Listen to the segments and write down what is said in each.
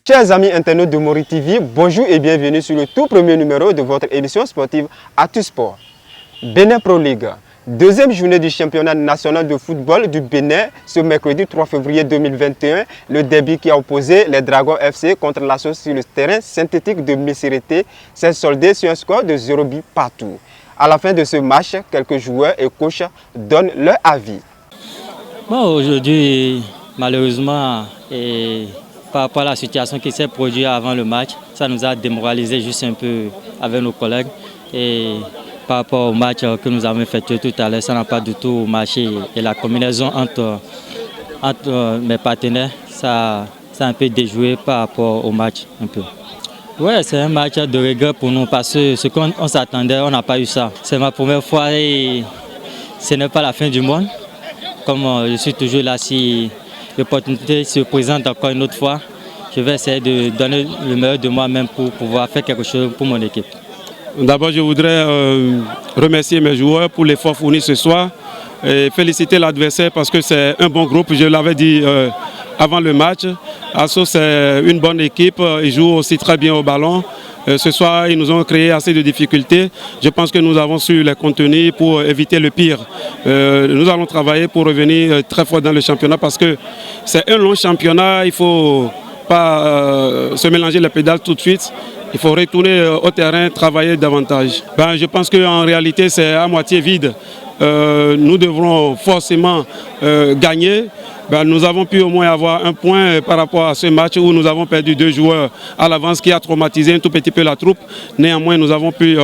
Chers amis internautes de Mori TV, bonjour et bienvenue sur le tout premier numéro de votre émission sportive Actu Sport. Bénin Pro League, deuxième journée du championnat national de football du Bénin ce mercredi 3 février 2021. Le derby qui a opposé les Dragons FC contre l'Assos sur le terrain synthétique de Missirité s'est soldé sur un score de 0 but partout. À la fin de ce match, quelques joueurs et coachs donnent leur avis. Aujourd'hui, malheureusement, par rapport à la situation qui s'est produite avant le match, ça nous a démoralisé juste un peu avec nos collègues. Et par rapport au match que nous avons fait tout à l'heure, ça n'a pas du tout marché. Et la combinaison entre mes partenaires, ça a un peu déjoué par rapport au match. Ouais, c'est un match de regret pour nous parce que ce qu'on s'attendait, on n'a pas eu ça. C'est ma première fois et ce n'est pas la fin du monde. Comme je suis toujours là, si l'opportunité se présente encore une autre fois, je vais essayer de donner le meilleur de moi-même pour pouvoir faire quelque chose pour mon équipe. D'abord, je voudrais remercier mes joueurs pour l'effort fourni ce soir et féliciter l'adversaire parce que c'est un bon groupe. Je l'avais dit avant le match. Assos, c'est une bonne équipe. Ils jouent aussi très bien au ballon. Ce soir, ils nous ont créé assez de difficultés. Je pense que nous avons su les contenir pour éviter le pire. Nous allons travailler pour revenir très fort dans le championnat parce que c'est un long championnat. Il ne faut pas se mélanger les pédales tout de suite. Il faut retourner au terrain, travailler davantage. Je pense qu'en réalité, c'est à moitié vide. Nous devrons forcément gagner. Nous avons pu au moins avoir un point par rapport à ce match où nous avons perdu 2 joueurs à l'avance qui a traumatisé un tout petit peu la troupe. Néanmoins, nous avons pu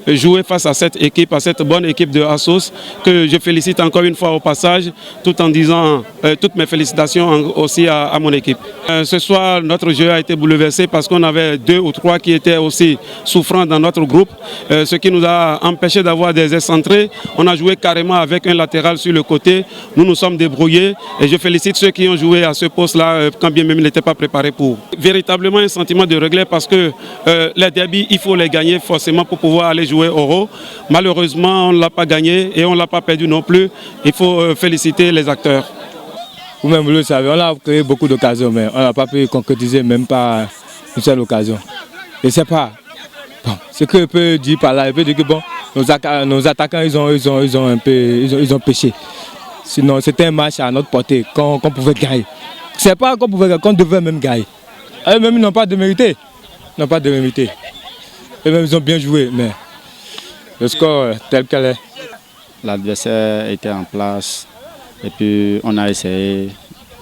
jouer face à cette équipe, à cette bonne équipe de Assos que je félicite encore une fois au passage, tout en disant toutes mes félicitations aussi à mon équipe. Ce soir, notre jeu a été bouleversé parce qu'on avait 2 ou 3 qui étaient aussi souffrants dans notre groupe, ce qui nous a empêché d'avoir des excentrés. On a joué carrément avec un latéral sur le côté. Nous nous sommes débrouillés et je félicite ceux qui ont joué à ce poste-là quand bien même ils n'étaient pas préparés pour. Véritablement un sentiment de regret parce que les derbys, il faut les gagner forcément pour pouvoir aller jouer au Euro. Malheureusement, on ne l'a pas gagné et on ne l'a pas perdu non plus. Il faut féliciter les acteurs. Vous-même, vous le savez, on a créé beaucoup d'occasions, mais on n'a pas pu concrétiser même pas une seule occasion. Je ne sais pas. Bon, ce que je peux dire par là, je peux dire que bon, nos attaquants, ils ont péché. Sinon, c'était un match à notre portée qu'on pouvait gagner. C'est pas qu'on pouvait gagner, qu'on devait même gagner. Eux-mêmes, ils n'ont pas de mérité. Ils n'ont pas de mérité. Eux-mêmes, ils ont bien joué, mais le score tel qu'elle est. L'adversaire était en place et puis on a essayé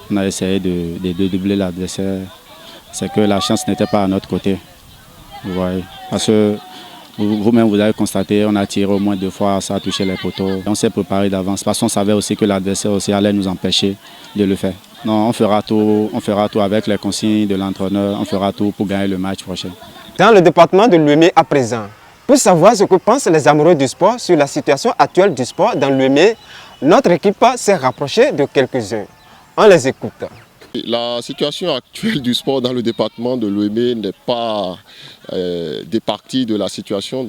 de doubler l'adversaire. C'est que la chance n'était pas à notre côté. Vous voyez. Parce que vous-même, vous avez constaté, on a tiré au moins 2 fois, ça a touché les poteaux. On s'est préparé d'avance parce qu'on savait aussi que l'adversaire aussi allait nous empêcher de le faire. Non, on fera tout avec les consignes de l'entraîneur, on fera tout pour gagner le match prochain. Dans le département de Louémé à présent, pour savoir ce que pensent les amoureux du sport sur la situation actuelle du sport dans Louémé, notre équipe s'est rapprochée de quelques-uns. On les écoute. La situation actuelle du sport dans le département de Louémé n'est pas départie de la situation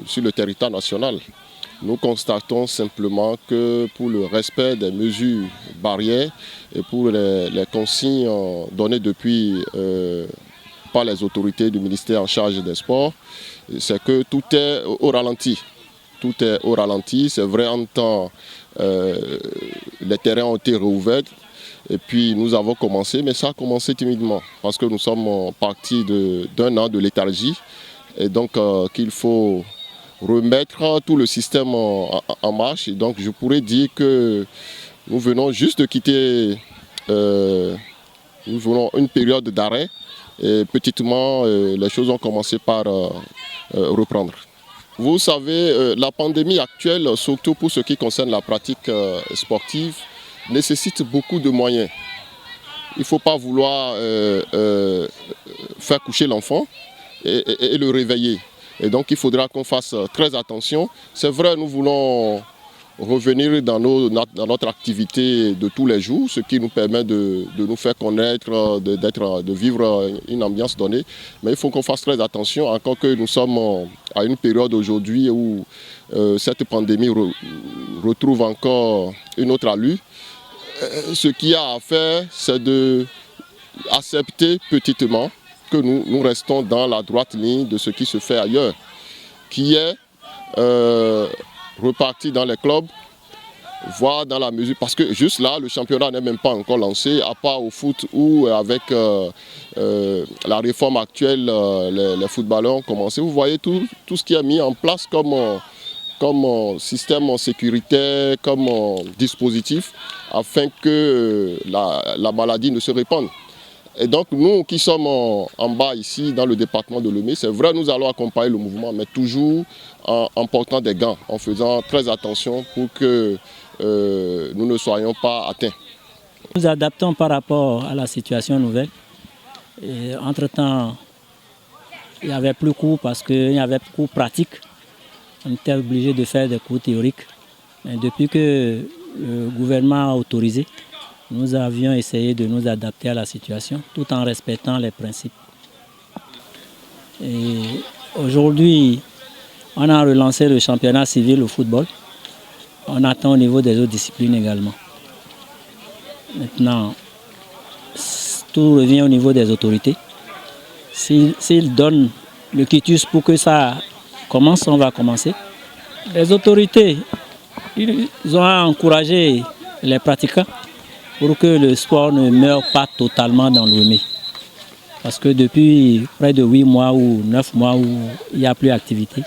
sur le territoire national. Nous constatons simplement que pour le respect des mesures barrières et pour les consignes données depuis par les autorités du ministère en charge des sports, c'est que tout est au ralenti. Tout est au ralenti, c'est vrai en temps les terrains ont été rouverts. Et puis nous avons commencé, mais ça a commencé timidement parce que nous sommes partis d'un an de léthargie et donc qu'il faut remettre tout le système en marche. Et donc je pourrais dire que nous venons juste de quitter une période d'arrêt et petitement les choses ont commencé par reprendre. Vous savez, la pandémie actuelle, surtout pour ce qui concerne la pratique sportive, nécessite beaucoup de moyens. Il ne faut pas vouloir faire coucher l'enfant et le réveiller. Et donc il faudra qu'on fasse très attention. C'est vrai, nous voulons revenir dans notre activité de tous les jours, ce qui nous permet de nous faire connaître, de vivre une ambiance donnée. Mais il faut qu'on fasse très attention, encore que nous sommes à une période aujourd'hui où cette pandémie retrouve encore une autre allure. Ce qu'il y a à faire, c'est de accepter petitement que nous restons dans la droite ligne de ce qui se fait ailleurs, qui est reparti dans les clubs, voire dans la mesure, parce que juste là, le championnat n'est même pas encore lancé, à part au foot où avec la réforme actuelle, les footballeurs ont commencé. Vous voyez tout ce qui est mis en place comme système sécuritaire, comme dispositif, afin que la maladie ne se répande. Et donc nous qui sommes en bas ici dans le département de Lomé, c'est vrai, nous allons accompagner le mouvement, mais toujours en portant des gants, en faisant très attention pour que nous ne soyons pas atteints. Nous adaptons par rapport à la situation nouvelle. Entre-temps, il n'y avait plus cours parce qu'il y avait plus cours pratiques. On était obligé de faire des cours théoriques. Mais depuis que le gouvernement a autorisé, nous avions essayé de nous adapter à la situation tout en respectant les principes. Aujourd'hui, on a relancé le championnat civil au football. On attend au niveau des autres disciplines également. Maintenant, tout revient au niveau des autorités. S'ils donnent le quitus pour que ça commence, on va commencer. Les autorités, ils ont encouragé les pratiquants pour que le sport ne meure pas totalement dans l'Ouémé. Parce que depuis près de 8 mois ou 9 mois où il n'y a plus d'activité,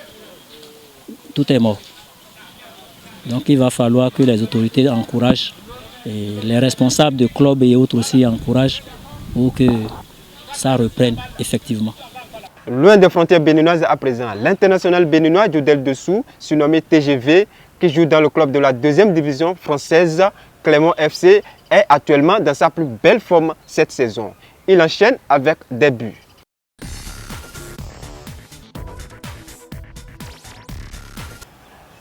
tout est mort. Donc il va falloir que les autorités encouragent, et les responsables de clubs et autres aussi encouragent pour que ça reprenne effectivement. Loin des frontières béninoises à présent, l'international béninois Jodel Dessous, surnommé TGV, qui joue dans le club de la 2e division française, Clermont FC, est actuellement dans sa plus belle forme cette saison. Il enchaîne avec des buts.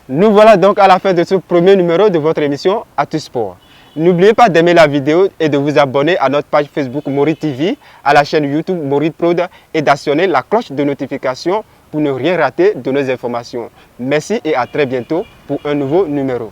Nous voilà donc à la fin de ce premier numéro de votre émission ActuSport. N'oubliez pas d'aimer la vidéo et de vous abonner à notre page Facebook Morit TV, à la chaîne YouTube Morit Prod et d'actionner la cloche de notification pour ne rien rater de nos informations. Merci et à très bientôt pour un nouveau numéro.